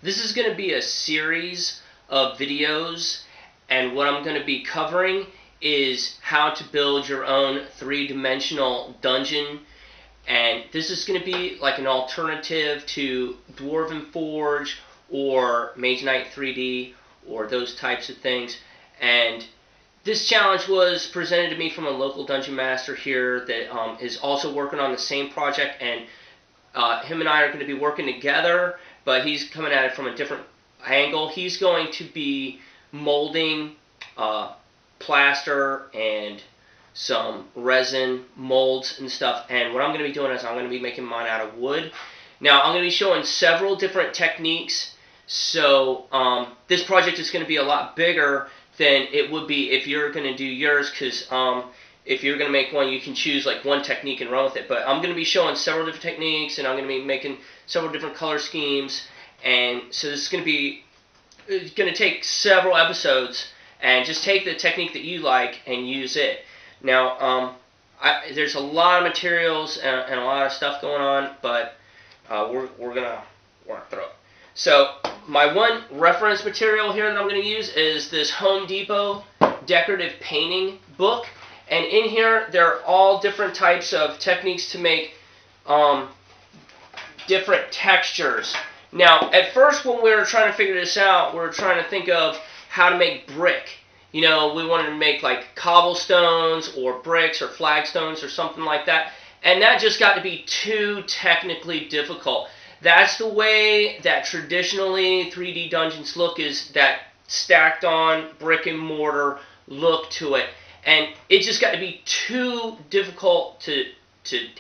This is going to be a series of videos, and what I'm going to be covering is how to build your own three-dimensional dungeon. And this is going to be like an alternative to Dwarven Forge or Mage Knight 3D or those types of things. And this challenge was presented to me from a local dungeon master here that is also working on the same project, and him and I are going to be working together, but he's coming at it from a different angle. He's going to be molding plaster and some resin molds and stuff, and what I'm going to be doing is I'm going to be making mine out of wood. Now I'm going to be showing several different techniques, so this project is going to be a lot bigger than it would be if you're going to do yours, because if you're going to make one, you can choose like one technique and run with it. But I'm going to be showing several different techniques, and I'm going to be making several different color schemes, and so this is going to be take several episodes, and just take the technique that you like and use it. Now, there's a lot of materials and a lot of stuff going on, but we're gonna throw it. So my one reference material here that I'm going to use is this Home Depot decorative painting book, and in here there are all different types of techniques to make different textures. Now, at first when we were trying to figure this out, we were trying to think of how to make brick. You know, we wanted to make like cobblestones or bricks or flagstones or something like that, and that just got to be too technically difficult. That's the way that traditionally 3D dungeons look, is that stacked on brick and mortar look to it. And it just got to be too difficult to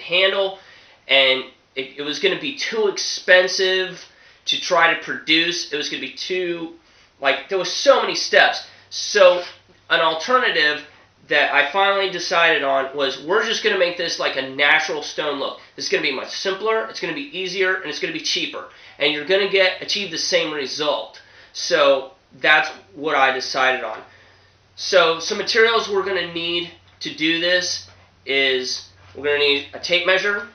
handle, and it was going to be too expensive to try to produce. It was going to be too, like, there was so many steps. So an alternative that I finally decided on was, we're just going to make this like a natural stone look. It's going to be much simpler, it's going to be easier, and it's going to be cheaper. And you're going to achieve the same result. So that's what I decided on. So some materials we're going to need to do this is, we're going to need a tape measure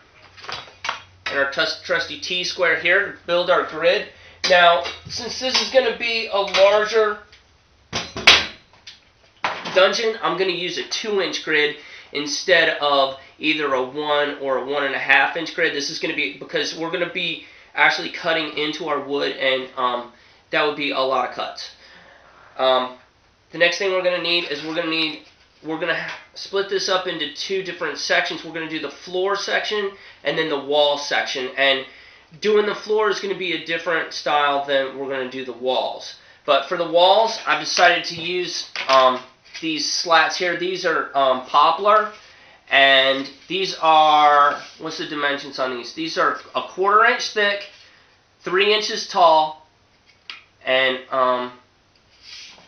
and our trusty T-square here to build our grid. Now, since this is going to be a larger dungeon, I'm going to use a 2-inch grid instead of either a 1 or a 1.5 inch grid. This is going to be, because we're going to be actually cutting into our wood, and that would be a lot of cuts. The next thing we're going to need is we're going to split this up into two different sections. We're going to do the floor section and then the wall section, and doing the floor is going to be a different style than we're going to do the walls. But for the walls, I've decided to use these slats here. These are poplar, and these are, what's the dimensions on these? These are a 1/4 inch thick, 3 inches tall, and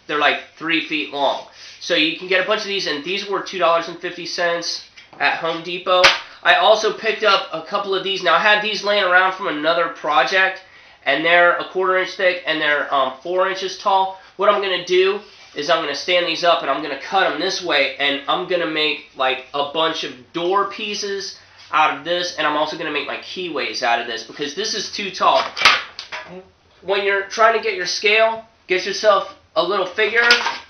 they're like 3 feet long. So you can get a bunch of these, and these were $2.50 at Home Depot. I also picked up a couple of these. Now, I had these laying around from another project, and they're a 1/4 inch thick, and they're 4 inches tall. What I'm going to do is I'm going to stand these up, and I'm going to cut them this way, and I'm going to make like a bunch of door pieces out of this, and I'm also going to make my keyways out of this, because this is too tall. When you're trying to get your scale, get yourself a little figure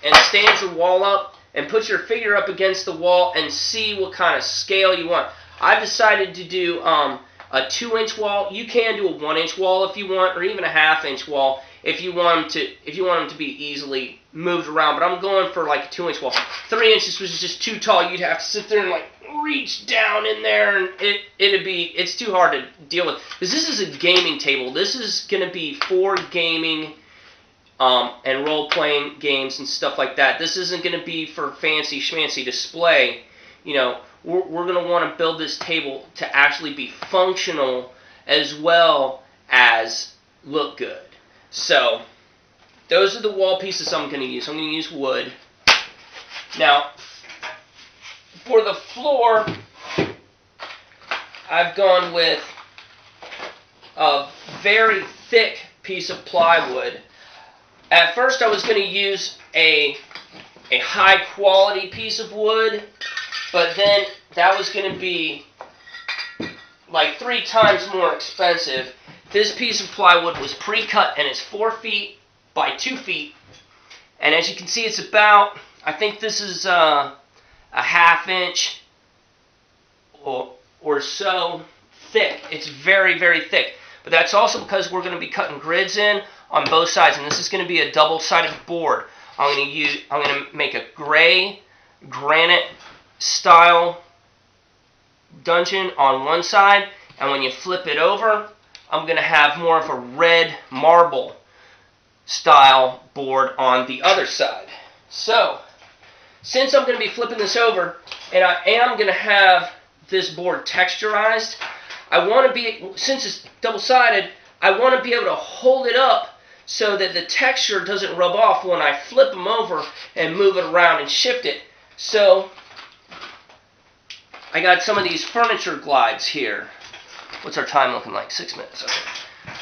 and stand your wall up and put your figure up against the wall and see what kind of scale you want. I've decided to do a 2-inch wall. You can do a 1-inch wall if you want, or even a 1/2 inch wall if you want them to be easily moved around. But I'm going for like a 2-inch wall. 3 inches was just too tall. You'd have to sit there and like reach down in there, and it's too hard to deal with. Because this is a gaming table. This is going to be for gaming and role-playing games and stuff like that. This isn't going to be for fancy schmancy display. You know, we're going to want to build this table to actually be functional as well as look good. So those are the wall pieces I'm going to use. I'm going to use wood. Now, for the floor, I've gone with a very thick piece of plywood. At first I was going to use a high quality piece of wood, but then that was going to be like 3 times more expensive this piece of plywood was pre-cut and it's 4 feet by 2 feet. And as you can see, it's about, I think this is a ½ inch or so thick. It's very, very thick. But that's also because we're going to be cutting grids in on both sides, and this is going to be a double-sided board. I'm going to make a gray granite style dungeon on one side, and when you flip it over, I'm going to have more of a red marble style board on the other side. So, since I'm going to be flipping this over, and I am going to have this board texturized, I want to be, since it's double-sided, I want to be able to hold it up so that the texture doesn't rub off when I flip them over and move it around and shift it. So, I got some of these furniture glides here. What's our time looking like? 6 minutes. Okay.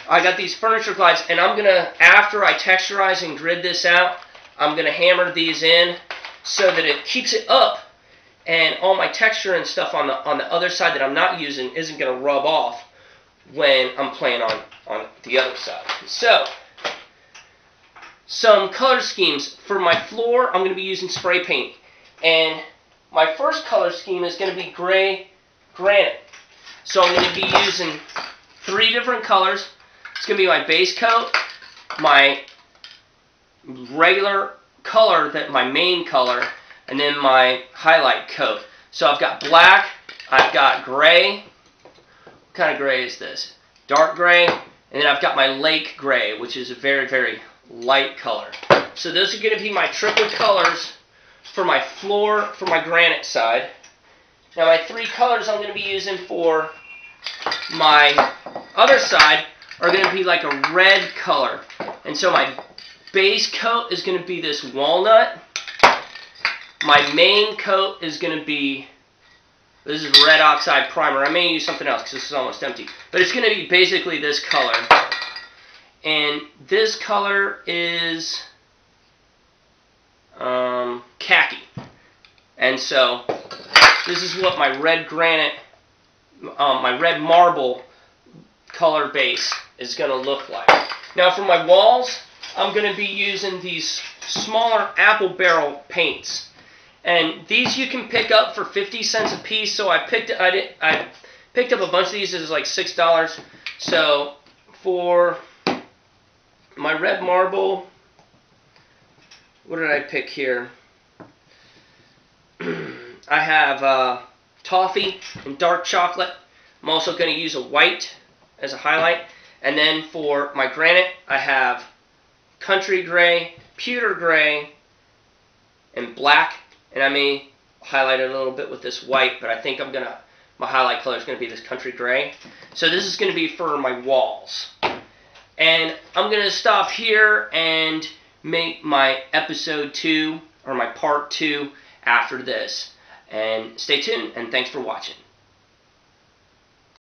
I got these furniture glides, and I'm going to, after I texturize and grid this out, I'm going to hammer these in so that it keeps it up, and all my texture and stuff on the other side that I'm not using isn't going to rub off when I'm playing on the other side. So, some color schemes. For my floor, I'm going to be using spray paint. And my first color scheme is going to be gray granite. So I'm going to be using 3 different colors. It's going to be my base coat, my regular color, my main color, and then my highlight coat. So I've got black, I've got gray. What kind of gray is this? Dark gray. And then I've got my lake gray, which is a very, very light color. So those are going to be my triplet colors for my floor, for my granite side. Now my 3 colors I'm going to be using for my other side are going to be like a red color. And so my base coat is going to be this walnut. My main coat is going to be, this is red oxide primer. I may use something else because this is almost empty. But it's going to be basically this color. And this color is khaki. And so this is what my red granite, my red marble color base is going to look like. Now for my walls, I'm going to be using these smaller apple barrel paints. And these you can pick up for 50 cents a piece. So I picked up a bunch of these. This is like $6. So for my red marble, what did I pick here? I have toffee and dark chocolate. I'm also going to use a white as a highlight. And then for my granite, I have country gray, pewter gray, and black. And I may highlight it a little bit with this white, but I think my highlight color is going to be this country gray. So this is going to be for my walls. And I'm going to stop here and make my episode 2, or my part 2, after this. And stay tuned, and thanks for watching.